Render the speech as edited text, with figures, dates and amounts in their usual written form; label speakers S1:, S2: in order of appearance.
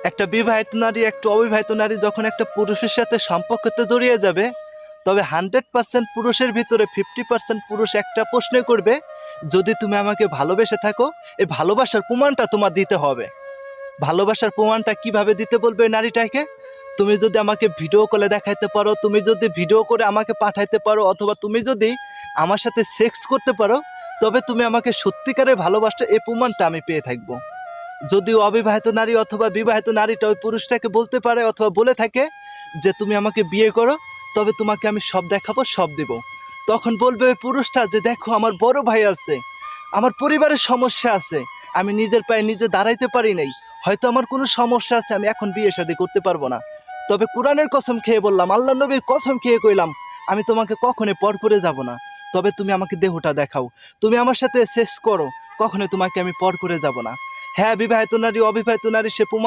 S1: একটা বিবাহিত নারী একটা অবিবাহিত নারী যখন একটা পুরুষের সাথে সম্পর্কতে জড়িয়ে যাবে, তবে 100% পুরুষের ভিতরে 50% পুরুষ একটা প্রশ্নই করবে, যদি তুমি আমাকে ভালোবেসে থাকো এই ভালোবাসার প্রমাণটা তোমার দিতে হবে। ভালোবাসার প্রমাণটা কিভাবে দিতে বলবে ওই নারীটাকে? তুমি যদি আমাকে ভিডিও কলে দেখাইতে পারো, তুমি যদি ভিডিও করে আমাকে পাঠাইতে পারো, অথবা তুমি যদি আমার সাথে সেক্স করতে পারো, তবে তুমি আমাকে সত্যিকারের ভালোবাসা এই প্রমাণটা আমি পেয়ে থাকবো। যদি অবিবাহিত নারী অথবা বিবাহিত নারীটা ওই পুরুষটাকে বলতে পারে অথবা বলে থাকে যে তুমি আমাকে বিয়ে করো, তবে তোমাকে আমি সব দেখাবো, সব দেব, তখন বলবে ওই পুরুষটা যে দেখো আমার বড় ভাই আছে, আমার পরিবারের সমস্যা আছে, আমি নিজের পায়ে নিজে দাঁড়াইতে পারি নাই, হয়তো আমার কোনো সমস্যা আছে, আমি এখন বিয়ে শাদী করতে পারবো না, তবে কোরআনের কসম খেয়ে বললাম, আল্লাহ নবীর কসম খেয়ে কইলাম, আমি তোমাকে কখনোই পর করে যাব না, তবে তুমি আমাকে দেহটা দেখাও, তুমি আমার সাথে শেষ করো, কখনোই তোমাকে আমি পর করে যাব না। হ্যাঁ, বিবাহিত নারী অবিবাহিত নারী সে প্রমাণ